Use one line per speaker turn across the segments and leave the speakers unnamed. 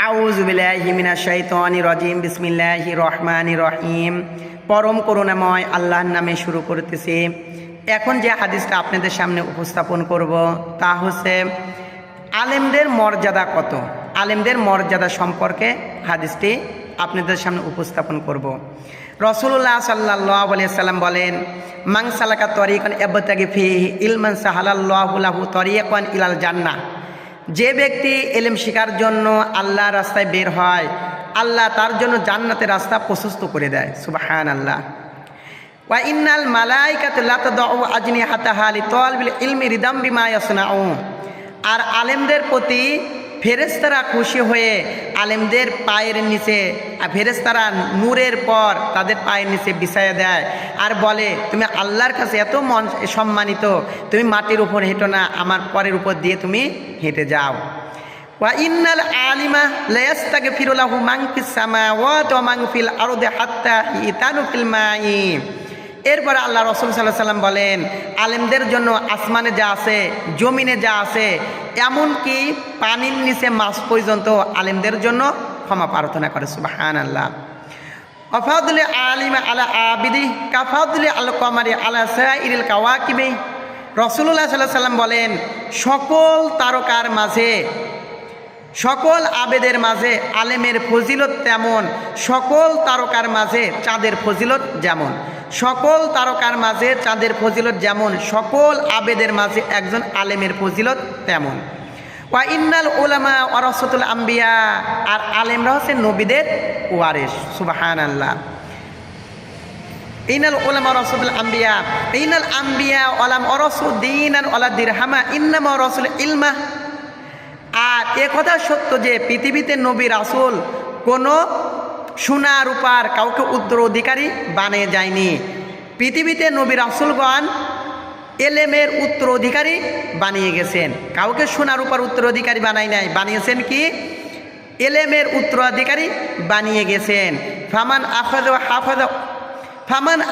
আউযু বিল্লাহি মিনাশ শাইতানির রাজিম বিসমিল্লাহির রহমানির রহিম। পরম করুণাময় আল্লাহর নামে শুরু করতেছি। এখন যে হাদিসটা আপনাদের সামনে উপস্থাপন করব তা হচ্ছে আলেমদের মর্যাদা কত। আলেমদের মর্যাদা সম্পর্কে হাদিসটি আপনাদের সামনে উপস্থাপন করব। রাসূলুল্লাহ সাল্লাল্লাহু আলাইহি সাল্লাম বলেন, মান সালাকা তরিকান ইয়াবতাগি ফিহি ইলমান সাহালাল্লাহু লাহু তরিকান ইলাল জান্নাহ। যে ব্যক্তি ইলম শেখার জন্য আল্লাহর রাস্তায় বের হয়, আল্লাহ তার জন্য জান্নাতের রাস্তা প্রশস্ত করে দেয়। সুবহানাল্লাহ। ওয়া ইন্নাল মালাইকাতা লা তাদউ আজনিহাতাহা লিতালিবিল ইলমি রিদাম বিমা ইয়াসনাউ। আর আলেমদের প্রতি ফেরেশতারা খুশি হয়ে আলেমদের পায়ের নিচে, ফেরেশতারা নূরের পর তাদের পায়ের নিচে বিছায়া দেয় আর বলে, তুমি আল্লাহর কাছে এত সম্মানিত, তুমি মাটির উপর হেঁটো না, আমার পরের উপর দিয়ে তুমি হেঁটে যাও। ওয়া ইন্নাল আলিমা লা ইস্তাগফিরু লাহু মান ফিস সামাওয়াতি ওয়া মান ফিল আরদি হাত্তা ইতানু ফিল মাই। এরপরে আল্লাহ রাসূল সাল্লাল্লাহু আলাইহি ওয়াসাল্লাম বলেন, আলেমদের জন্য আসমানে যা আছে, জমিনে যা আছে, এমনকি পানির নিচে মাছ পর্যন্ত আলেমদের জন্য ক্ষমা প্রার্থনা করে। সুবহানাল্লাহ। ওয়াফাদুল আলিমা আলা আবিদি কাফাদুল আল কমারি আলা সাইরিল কাওয়াকিবি। রাসূলুল্লাহ সাল্লাল্লাহু আলাইহি ওয়াসাল্লাম বলেন, সকল তারকার মাঝে, সকল আবেদের মাঝে আলেমের ফজিলত তেমন, সকল তারকার মাঝে চাঁদের ফজিলত যেমন। সকল তারকার মাঝে চাঁদের ফজিলত যেমন, সকল আবেদের মাঝে একজন আলেমের ফজিলত তেমন। ওয়া ইন্নাল উলামা ওয়ারাসাতুল আম্বিয়া। আর আলেমরা হচ্ছে নবীদের ওয়ারিস। সুবহানাল্লাহ। ইনাল উলামা ওয়ারাসাতুল আম্বিয়া ইনাল আম্বিয়া ওয়ালাম ওয়ারাসু দীনান ওয়ালা দিরহামা ইন্নামা ওয়ারাসুল ইলমা। আর এ কথা সত্য যে পৃথিবীতে নবী রাসূল কোনো সোনা রূপার কাউকে উত্তরাধিকারী বানিয়ে যায়নি। পৃথিবীতে নবী রাসূলগণ এলেমের উত্তরাধিকারী বানিয়ে গেছেন, কাউকে সোনা রূপার উত্তরাধিকারী বানায় নাই, বানিয়েছেন কি এলেমের উত্তরাধিকারী বানিয়ে গেছেন। ফামান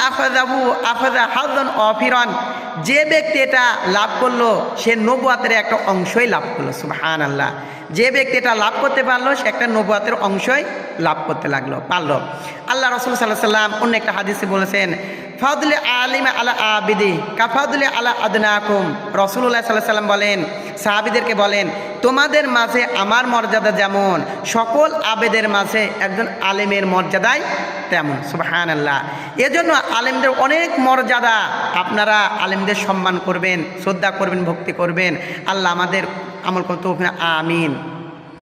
আখাযাহু আখাযা হাযযান ওয়াফিরান। যে ব্যক্তি এটা লাভ করলো সে নবুয়াতের একটা অংশই লাভ করলো। সুবহানাল্লাহ। যে ব্যক্তি এটা লাভ করতে পারলো সে একটা নবুয়াতের অংশই লাভ করতে পারলো। আল্লাহ রাসূল সাল্লাল্লাহু আলাইহি ওয়াসাল্লাম অন্য একটা হাদিসে বলেছেন, ফাদলে আলিমা আলা আবিদি কাফাদলে আলা আদনাকুম। রাসূলুল্লাহ সাল্লাল্লাহু আলাইহি ওয়াসাল্লাম বলেন, সাহাবীদেরকে বলেন, তোমাদের মাঝে আমার মর্যাদা যেমন, সকল আবেদের মাঝে একজন আলেমের মর্যাদায় তেমন। সুবহানাল্লাহ। এজন্য আলেমদের অনেক মর্যাদা। আপনারা আলেমদের সম্মান করবেন, শ্রদ্ধা করবেন, ভক্তি করবেন। আল্লাহ আমাদের আমল করতে। আমিন।